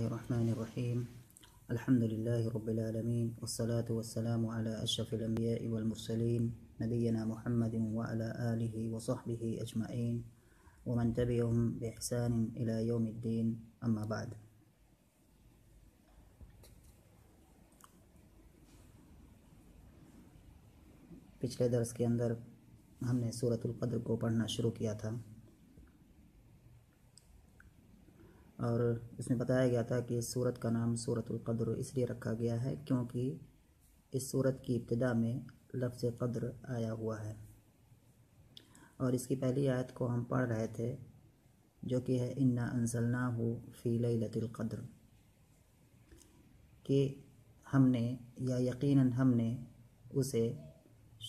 الله الرحمن الرحيم الحمد لله رب العالمين والصلاة والسلام على أشرف الأنبياء والمرسلين نبينا محمد وعلى آله وصحبه أجمعين ومن تبعهم بإحسان إلى يوم الدين أما بعد. پچھلے درس کے اندر ہم نے سورۃ القدر کو پڑھنا شروع کیا تھا اور اس میں بتایا گیا تھا کہ اس سورت کا نام سورۃ القدر اس لیے رکھا گیا ہے کیونکہ اس سورت کی ابتدا میں لفظ قدر آیا ہوا ہے، اور اس کی پہلی آیت کو ہم پڑھ رہے تھے جو کہ ہے انا انزلناہ فی لیلۃ القدر، کہ ہم نے یا یقیناً ہم نے اسے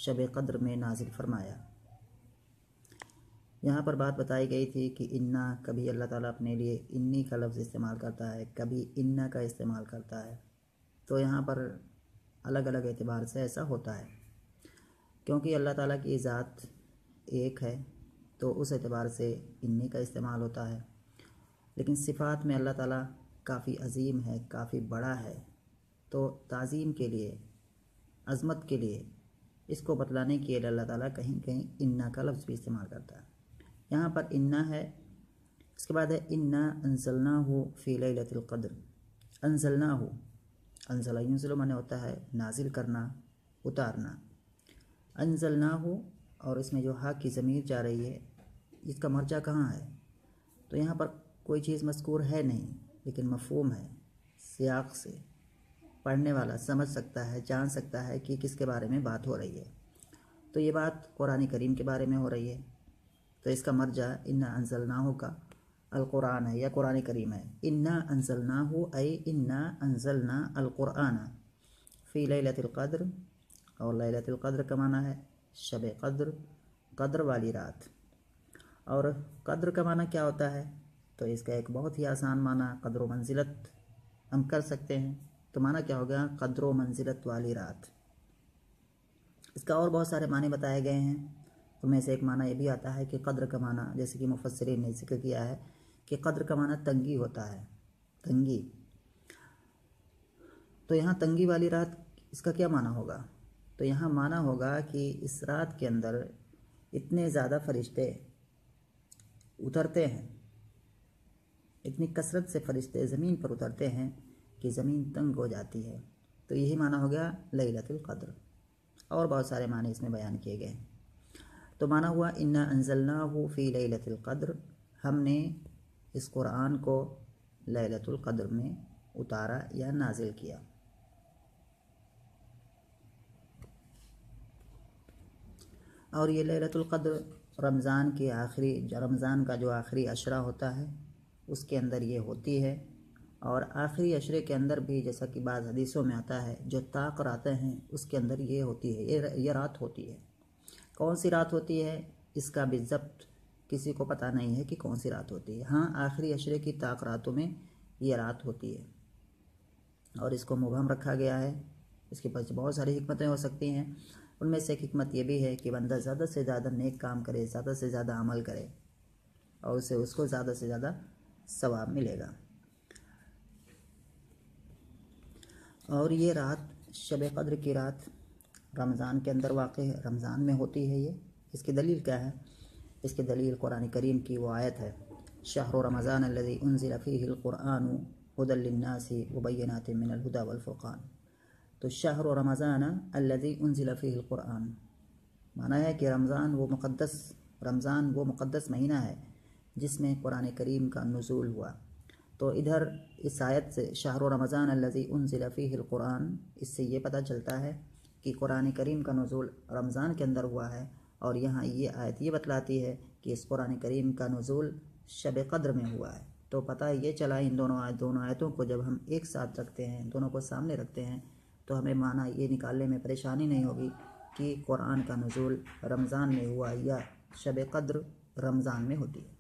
شب قدر میں نازل فرمایا۔ یہاں پر بات بتائی گئی تھی کہ انا، کبھی اللہ تعالیٰ اپنے لیے انی کا لفظ استعمال کرتا ہے، کبھی انا کا استعمال کرتا ہے، تو یہاں پر الگ الگ اعتبار سے ایسا ہوتا ہے کیونکہ اللہ تعالیٰ کی ذات ایک ہے تو اس اعتبار سے انی کا استعمال ہوتا ہے، لیکن صفات میں اللہ تعالیٰ کافی عظیم ہے، کافی بڑا ہے، تو تعظیم کے لیے، عظمت کے لیے، اس کو بتلانے کے لیے اللہ تعالیٰ کہیں کہیں انا کا لفظ بھی استعمال کرتا ہے۔ یہاں پر انا ہے، اس کے بعد ہے انا انزلناہ فی لیلۃ القدر۔ انزلناہ، انزل ینزل معنی ہوتا ہے نازل کرنا، اتارنا۔ انزلناہ، اور اس میں جو ہا کی ضمیر جا رہی ہے اس کا مرجع کہاں ہے؟ تو یہاں پر کوئی چیز مذکور ہے نہیں، لیکن مفہوم ہے، سیاق سے پڑھنے والا سمجھ سکتا ہے، جان سکتا ہے کہ کس کے بارے میں بات ہو رہی ہے۔ تو یہ بات قرآن کریم کے بارے میں ہو رہی ہے، تو اس کا مرجع انا انزلناہ کا القرآن ہے یا قرآن کریم ہے۔ انا انزلناہ ای انا انزلنا القرآن فی لیلۃ القدر، اور لیلۃ القدر کا معنی ہے شب قدر، قدر والی رات۔ اور قدر کا معنی کیا ہوتا ہے؟ تو اس کا ایک بہت ہی آسان معنی قدر و منزلت ہم کر سکتے ہیں۔ تو معنی کیا ہوگا؟ قدر و منزلت والی رات۔ اس کا اور بہت سارے معنی بتائے گئے ہیں، ان میں سے ایک معنی یہ بھی آتا ہے کہ قدر کا معنی، جیسے کہ مفسرین نے ذکر کیا ہے کہ قدر کا معنی تنگی ہوتا ہے، تنگی۔ تو یہاں تنگی والی رات، اس کا کیا معنی ہوگا؟ تو یہاں معنی ہوگا کہ اس رات کے اندر اتنے زیادہ فرشتے اترتے ہیں، اتنی کثرت سے فرشتے زمین پر اترتے ہیں کہ زمین تنگ ہو جاتی ہے۔ تو یہی معنی ہو گیا لیلۃ القدر، اور بہت سارے معنی اس میں بیان کیے گئے ہیں۔ تو معنی ہوا انا انزلناہ فی لیلۃ القدر، ہم نے اس قرآن کو لیلۃ القدر میں اتارا یا نازل کیا۔ اور یہ لیلۃ القدر رمضان کے رمضان کا جو آخری عشرہ ہوتا ہے اس کے اندر یہ ہوتی ہے، اور آخری عشرے کے اندر بھی جیسا کہ بعض حدیثوں میں آتا ہے جو طاق راتیں ہیں اس کے اندر یہ ہوتی ہے، یہ رات ہوتی ہے۔ کون سی رات ہوتی ہے اس کا بالضبط کسی کو پتہ نہیں ہے کہ کون سی رات ہوتی ہے۔ ہاں، آخری عشرے کی طاق راتوں میں یہ رات ہوتی ہے، اور اس کو مبہم رکھا گیا ہے۔ اس کے پاس بہت ساری حکمتیں ہو سکتی ہیں، ان میں سے ایک حکمت یہ بھی ہے کہ بندہ زیادہ سے زیادہ نیک کام کرے، زیادہ سے زیادہ عمل کرے، اور اسے اس کو زیادہ سے زیادہ ثواب ملے گا۔ اور یہ رات شب قدر کی رات رمضان کے اندر واقع ہے، رمضان میں ہوتی ہے۔ یہ اس کی دلیل کیا ہے؟ اس کی دلیل قرآن کریم کی وہ آیت ہے شہر رمضان الذی انزل فیہ القرآن ھدی للناس وبینات من الھدی والفرقان۔ تو شہر رمضان الذی انزل فیہ القرآن معنی ہے کہ رمضان وہ مقدس مہینہ ہے جس میں قرآن کریم کا نزول ہوا۔ تو ادھر اس آیت سے شہر رمضان الذی انزل فیہ القرآن، اس سے یہ پتہ چلتا ہے کہ قرآن کریم کا نزول رمضان کے اندر ہوا ہے، اور یہاں یہ آیت یہ بتلاتی ہے کہ اس قرآن کریم کا نزول شب قدر میں ہوا ہے۔ تو پتہ یہ چلا ان دونوں آیتوں کو جب ہم ایک ساتھ رکھتے ہیں، دونوں کو سامنے رکھتے ہیں، تو ہمیں معنی یہ نکالنے میں پریشانی نہیں ہوگی کہ قرآن کا نزول رمضان میں ہوا یا شب قدر رمضان میں ہوتی ہے،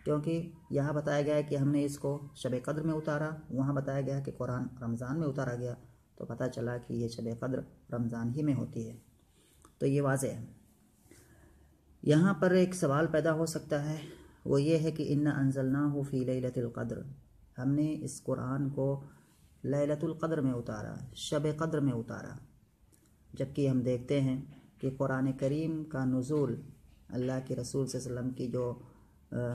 کیونکہ یہاں بتایا گیا ہے کہ ہم نے اس کو شب قدر میں اتارا، وہاں بتایا گیا کہ قرآن رمضان میں اتارا گیا، تو پتہ چلا کہ یہ شب قدر رمضان ہی میں ہوتی ہے۔ تو یہ واضح ہے۔ یہاں پر ایک سوال پیدا ہو سکتا ہے، وہ یہ ہے کہ انا انزلناہ فی لیلۃ القدر، ہم نے اس قرآن کو لیلۃ القدر میں اتارا، شب قدر میں اتارا، جبکہ ہم دیکھتے ہیں کہ قرآن کریم کا نزول اللہ کے رسول صلی اللہ علیہ وسلم کی جو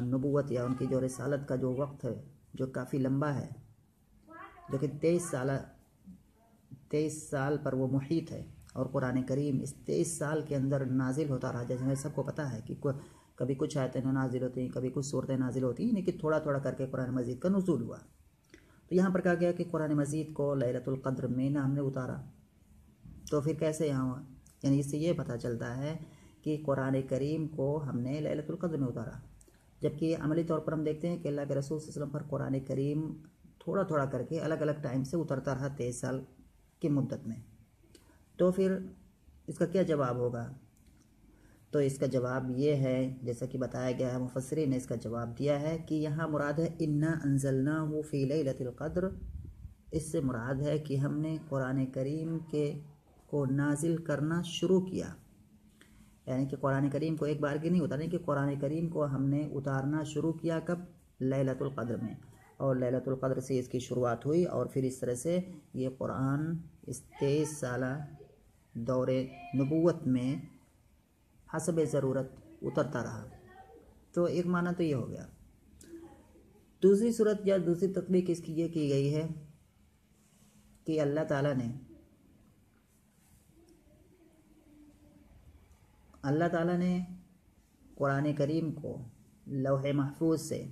نبوت یا ان کی جو رسالت کا جو وقت ہے جو کافی لمبا ہے، جو کہ 23 سال پر وہ محیط ہے، اور قرآن کریم اس 23 سال کے اندر نازل ہوتا رہا، جیسے ہمیں سب کو پتہ ہے کہ کبھی کچھ آیتیں نازل ہوتی ہیں، کبھی کچھ صورتیں نازل ہوتی ہیں، لیکن تھوڑا تھوڑا کر کے قرآن مجید کا نزول ہوا۔ تو یہاں پر کہا گیا کہ قرآن مجید کو لیلۃ القدر میں ہم نے اتارا، تو پھر کیسے یہاں ہوا؟ یعنی اس سے یہ پتہ چلتا ہے کہ قرآن کریم کو ہم نے لیلۃ القدر میں اتارا، جبکہ عملی طور پر ہم دیکھتے ہیں کہ اللہ کے رسول صلی اللہ علیہ وسلم پر قرآن کریم تھوڑا تھوڑا کر کے الگ الگ ٹائم سے اترتا رہا 23 سال کی مدت میں۔ تو پھر اس کا کیا جواب ہوگا؟ تو اس کا جواب یہ ہے، جیسا کہ بتایا گیا ہے، مفسرین نے اس کا جواب دیا ہے کہ یہاں مراد ہے انا انزلناہ فی لیلۃ القدر، اس سے مراد ہے کہ ہم نے قرآن کریم کو نازل کرنا شروع کیا، یعنی کہ قرآن کریم کو ایک بار کی نہیں اتارنے، کہ قرآن کریم کو ہم نے اتارنا شروع کیا کب؟ لیلۃ القدر میں، اور لیلۃ القدر سے اس کی شروعات ہوئی، اور پھر اس طرح سے یہ قرآن اس 23 سالہ دور نبوت میں حسب ضرورت اترتا رہا۔ تو ایک معنی تو یہ ہو گیا۔ دوسری صورت یا دوسری تطبیق اس کی یہ کی گئی ہے کہ اللہ تعالیٰ نے قرآن کریم کو لوح محفوظ سے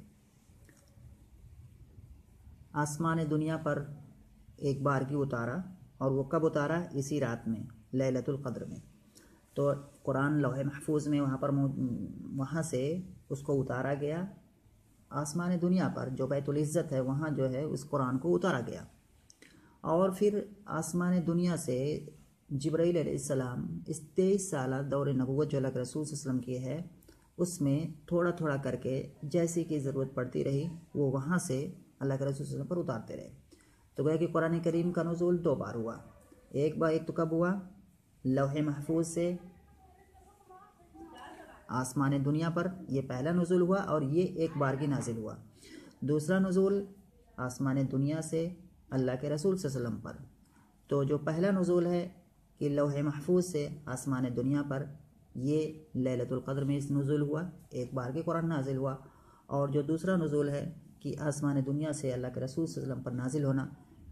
آسمان دنیا پر ایک بار کی اتارا، اور وہ کب اتارا؟ اسی رات میں، لیلۃ القدر میں۔ تو قرآن لوح محفوظ میں وہاں سے اس کو اتارا گیا آسمان دنیا پر، جو بیت العزت ہے، وہاں جو ہے اس قرآن کو اتارا گیا، اور پھر آسمان دنیا سے جبرائیل علیہ السلام اس 23 سالہ دور نبوت جو اللہ کے رسول صلی اللہ علیہ وسلم کی ہے، اس میں تھوڑا تھوڑا کر کے جیسی کی ضرورت پڑتی رہی، وہ وہاں سے اللہ کے رسول صلی اللہ علیہ وسلم پر اتارتے رہے۔ تو گویا کہ قرآن کریم کا نزول 2 بار ہوا، ایک تو کب ہوا؟ لوح محفوظ سے آسمان دنیا پر، یہ پہلا نزول ہوا، اور یہ ایک بار کی نازل ہوا۔ دوسرا نزول آسمان دنیا سے اللہ کے رسول صلی اللہ علیہ وسلم پر۔ تو جو پہلا نزول ہے کہ لوح محفوظ سے آسمان دنیا پر، یہ لیلۃ القدر میں اس نزول ہوا، ایک بار کے قرآن نازل ہوا، اور جو دوسرا نزول ہے کہ آسمان دنیا سے اللہ کے رسول صلی اللہ علیہ وسلم پر نازل ہونا،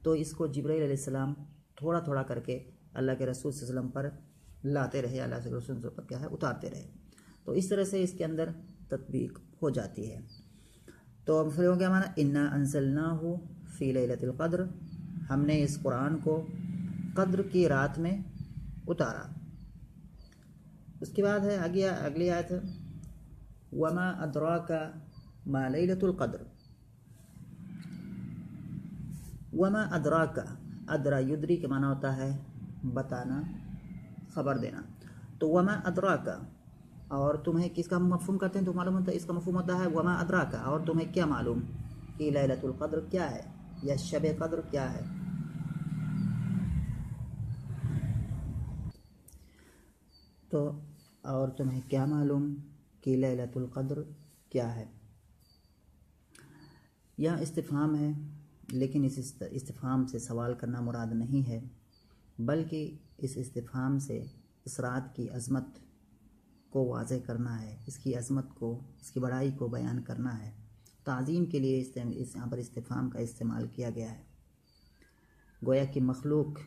تو اس کو جبرائیل علیہ السلام تھوڑا تھوڑا کر کے اللہ کے رسول صلی اللہ علیہ وسلم پر لاتے رہے، اللہ کے رسول صلی اللہ علیہ وسلم پر کیا ہے اتارتے رہے۔ تو اس طرح سے اس کے اندر تطبیق ہو جاتی ہے۔ تو اب پھر ہو گیا ہمارا انا انزلناہ فی لیلۃ القدر، ہم نے اس قرآن کو قدر کی رات میں اتارا۔ اس کے بعد ہے اگلی آیت ہے وما ادراک ما لیلۃ القدر۔ وما ادراک، ادرا یدری کے معنی ہوتا ہے بتانا، خبر دینا۔ تو وما ادراک، اور تمہیں کس کا مفہوم کرتے ہیں تو معلوم ہوتا ہے، اس کا مفہوم ہوتا ہے وما ادراک، اور تمہیں کیا معلوم کہ لیلۃ القدر کیا ہے یا شب قدر کیا ہے۔ تو اور تمہیں کیا معلوم کہ لیلۃ القدر کیا ہے؟ یہاں استفہام ہے، لیکن اس استفہام سے سوال کرنا مراد نہیں ہے، بلکہ اس استفہام سے اس رات کی عظمت کو واضح کرنا ہے، اس کی عظمت کو، اس کی بڑائی کو بیان کرنا ہے۔ تعظیم کے لیے یہاں پر استفہام کا استعمال کیا گیا ہے۔ گویا کہ مخلوق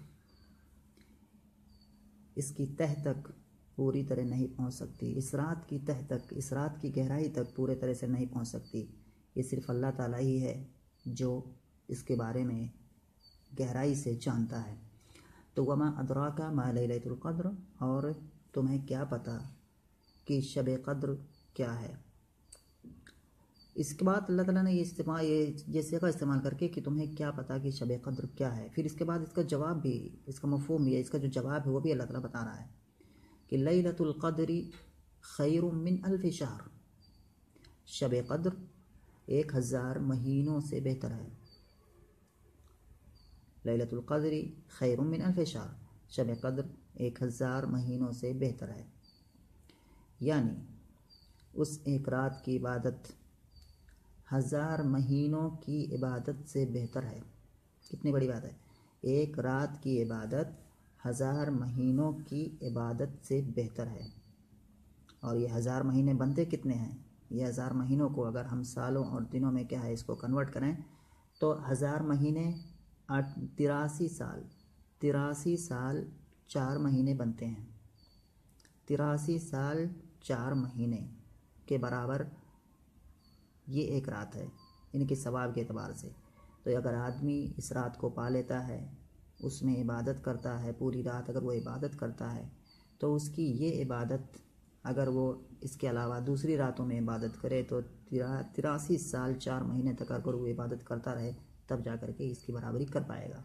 اس کی تہ تک پوری طرح نہیں پہنچ سکتی، اس رات کی تہ تک، اس رات کی گہرائی تک پورے طرح سے نہیں پہنچ سکتی۔ یہ صرف اللہ تعالیٰ ہی ہے جو اس کے بارے میں گہرائی سے جانتا ہے۔ تو وما ادراک ما لیلۃ القدر، اور تمہیں کیا پتہ کہ شب قدر کیا ہے۔ اس کے بعد اللہ تعالیٰ نے یہ صیغہ استعمال کر کے کہ تمہیں کیا پتہ کہ شب قدر کیا ہے، پھر اس کے بعد اس کا جواب بھی، اس کا مفہوم بھی ہے، اس کا جو جواب ہے وہ بھی اللہ تعالیٰ بتا رہا ہے کہ لیلۃ القدر خیر من الف شہر، شب قدر 1000 مہینوں سے بہتر ہے۔ لیلۃ القدر خیر من الف شہر، شب قدر 1000 مہینوں سے بہتر ہے۔ یعنی اس ایک رات کی عبادت 1000 مہینوں کی عبادت سے بہتر ہے۔ کتنی بڑی بات ہے، ایک رات کی عبادت 1000 مہینوں کی عبادت سے بہتر ہے۔ اور یہ 1000 مہینے بنتے کتنے ہیں؟ یہ 1000 مہینوں کو اگر ہم سالوں اور دنوں میں کیا ہے اس کو کنورٹ کریں تو 1000 مہینے 83 سال، 83 سال 4 مہینے بنتے ہیں۔ 83 سال 4 مہینے کے برابر یہ ایک رات ہے، ان کے ثواب کے اعتبار سے۔ تو اگر آدمی اس رات کو پا لیتا ہے، اس میں عبادت کرتا ہے، پوری رات اگر وہ عبادت کرتا ہے تو اس کی یہ عبادت اگر وہ اس کے علاوہ دوسری راتوں میں عبادت کرے تو 83 سال 4 مہینے تک اگر وہ عبادت کرتا رہے تب جا کر کے اس کی برابری کر پائے گا۔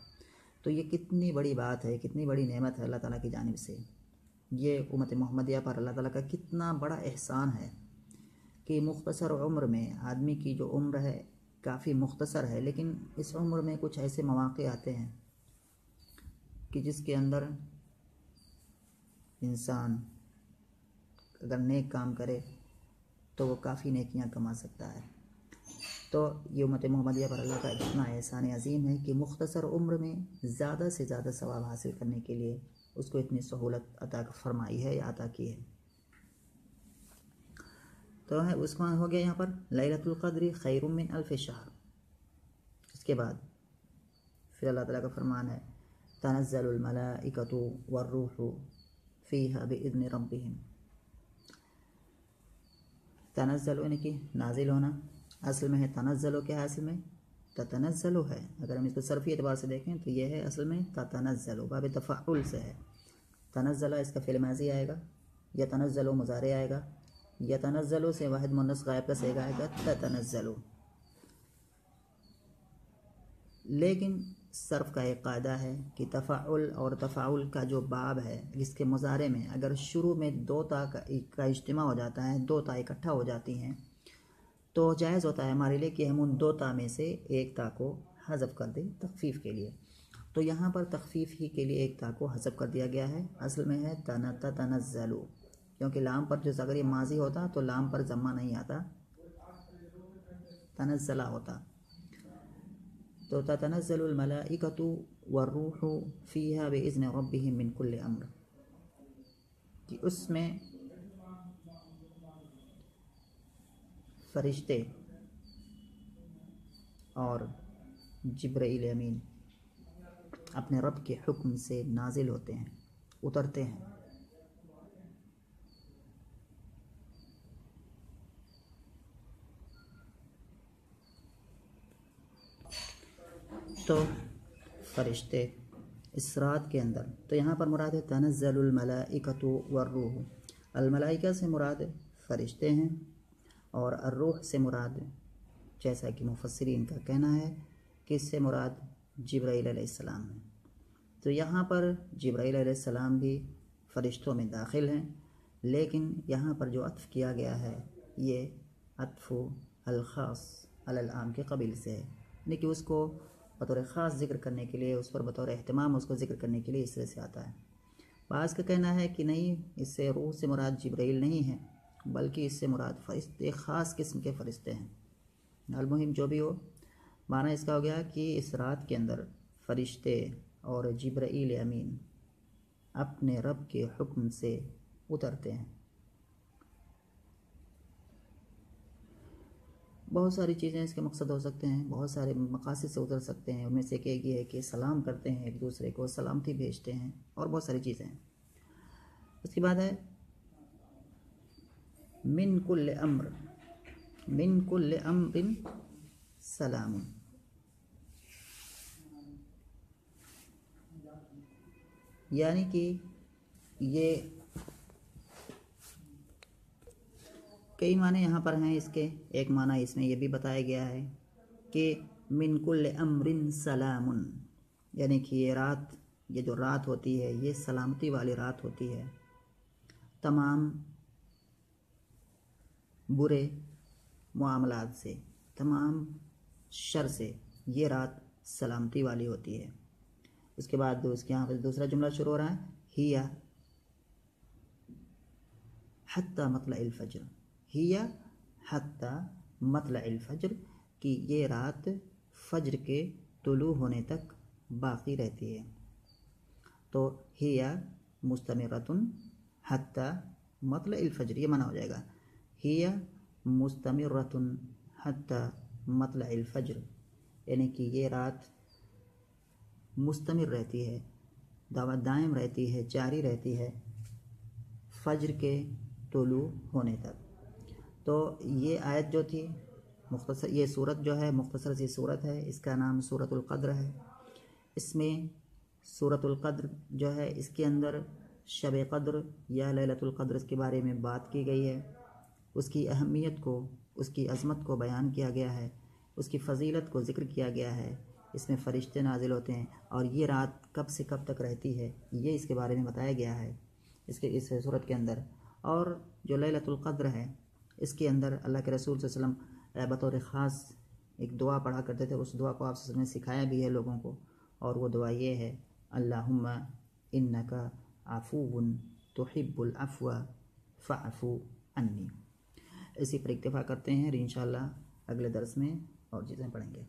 تو یہ کتنی بڑی بات ہے، کتنی بڑی نعمت ہے اللہ تعالیٰ کی جانب سے۔ یہ امت محمدیہ پر اللہ تعالیٰ کا کتنا بڑا احسان ہے کہ مختصر عمر میں، آدمی کی جو عمر ہے کافی مختصر ہے، لیکن اس عمر میں کچھ ایسے مواقع آتے ہیں کہ جس کے اندر انسان اگر نیک کام کرے تو وہ کافی نیکیاں کما سکتا ہے۔ تو یہ امت محمدیہ پر اللہ کا اتنا احسان عظیم ہے کہ مختصر عمر میں زیادہ سے زیادہ ثواب حاصل کرنے کے لیے اس کو اتنی سہولت عطا فرمائی ہے یا عطا کی ہے۔ تو ہے اس کو ہو گیا یہاں پر لیلۃ القدر خیر من الف شہر۔ اس کے بعد پھر اللہ تعالیٰ کا فرمان ہے تنزل الملائکۃ والروح فیہا باذن ربہم۔ تنزل یعنی کہ نازل ہونا، اصل میں ہے تنزل، کیا ہے اصل میں؟ تتنزل ہے۔ اگر ہم اس کو صرفی اعتبار سے دیکھیں تو یہ ہے اصل میں تتنزل، باب تفعل سے ہے۔ تنزل اس کا فعل ماضی آئے گا، یا تنزل مضارع آئے گا، یا تنزل سے واحد مؤنث غائب کا صیغہ آئے گا تتنزل۔ لیکن صرف کا ایک قاعدہ ہے کہ تفعل اور تفاعل کا جو باب ہے جس کے مضارع میں اگر شروع میں 2 تا کا اجتماع ہو جاتا ہے، 2 تا اکٹھا ہو جاتی ہیں تو جائز ہوتا ہے ہمارے لیے کہ ہم ان 2 تا میں سے ایک تا کو حذف کر دیں تخفیف کے لیے۔ تو یہاں پر تخفیف ہی کے لیے ایک تا کو حذف کر دیا گیا ہے، اصل میں ہے تنزل، کیونکہ لام پر جو اگر یہ ماضی ہوتا تو لام پر ضمہ نہیں آتا، تنزلہ ہوتا۔ تو تتنزل الملائکۃ والروح فیہا باذن ربہم من کل امر، کہ اس میں فرشتے اور جبرائیل امین اپنے رب کے حکم سے نازل ہوتے ہیں، اترتے ہیں۔ تو فرشتے اس رات کے اندر، تو یہاں پر مراد ہے تنزل الملائکۃ والروح۔ الملائکہ سے مراد فرشتے ہیں اور الروح سے مراد، جیسا کہ مفسرین کا کہنا ہے کہ اس سے مراد جبرائیل علیہ السلام ہے۔ تو یہاں پر جبرائیل علیہ السلام بھی فرشتوں میں داخل ہیں، لیکن یہاں پر جو عطف کیا گیا ہے یہ عطف الخاص علی العام کے قبیل سے ہے، یعنی کہ اس کو بطور خاص ذکر کرنے کے لیے، اس پر بطور اہتمام اس کو ذکر کرنے کے لیے اس طرح سے آتا ہے۔ بعض کا کہنا ہے کہ نہیں، اس سے روح سے مراد جبرائیل نہیں ہے بلکہ اس سے مراد فرشتے، خاص قسم کے فرشتے ہیں۔ المہم جو بھی ہو، معنی اس کا ہو گیا کہ اس رات کے اندر فرشتے اور جبرائیل امین اپنے رب کے حکم سے اترتے ہیں۔ بہت ساری چیزیں اس کے مقصد ہو سکتے ہیں، بہت سارے مقاصد سے اتر سکتے ہیں، ان میں سے کہ یہ ہے کہ سلام کرتے ہیں، ایک دوسرے کو سلامتی بھیجتے ہیں، اور بہت ساری چیزیں ہیں۔ اس کے بعد ہے من کل امر، من کل امر سلام، یعنی کہ یہ کئی معنی یہاں پر ہیں اس کے۔ ایک معنی اس میں یہ بھی بتایا گیا ہے کہ من کل امر سلام، یعنی کہ یہ رات، یہ جو رات ہوتی ہے یہ سلامتی والی رات ہوتی ہے، تمام برے معاملات سے، تمام شر سے یہ رات سلامتی والی ہوتی ہے۔ اس کے بعد اس کے یہاں دوسرا جملہ شروع ہو رہا ہے ہی حتی مطلع الفجر، ہی حتی مطلع الفجر، کہ یہ رات فجر کے طلوع ہونے تک باقی رہتی ہے. تو ہیا مستمرۃ حتی مطلع الفجر، یہ منع ہو جائے گا. ہیا مستمرۃ حتی مطلع الفجر، یعنی کہ یہ رات مستمر رہتی ہے، دائم رہتی ہے، جاری رہتی ہے فجر کے طلوع ہونے تک. تو یہ آیت جو تھی مختصر، یہ صورت جو ہے مختصر سی صورت ہے، اس کا نام سورۃ القدر ہے. اس میں سورۃ القدر جو ہے اس کے اندر شب قدر یا لیلۃ القدر کے بارے میں بات کی گئی ہے، اس کی اہمیت کو، اس کی عظمت کو بیان کیا گیا ہے، اس کی فضیلت کو ذکر کیا گیا ہے. اس میں فرشتے نازل ہوتے ہیں اور یہ رات کب سے کب تک رہتی ہے یہ اس کے بارے میں بتایا گیا ہے اس صورت کے اندر. اور جو لیلۃ القدر ہے اس کے اندر اللہ کے رسول صلی اللہ علیہ وسلم بطور خاص ایک دعا پڑھا کرتے تھے. اس دعا کو آپ نے سکھایا بھی ہے لوگوں کو، اور وہ دعا یہ ہے اللہم انک عفو تحب العفو فاعف عنی. اسی پر اکتفا کرتے ہیں، انشاءاللہ اگلے درس میں اور چیزیں پڑھیں گے.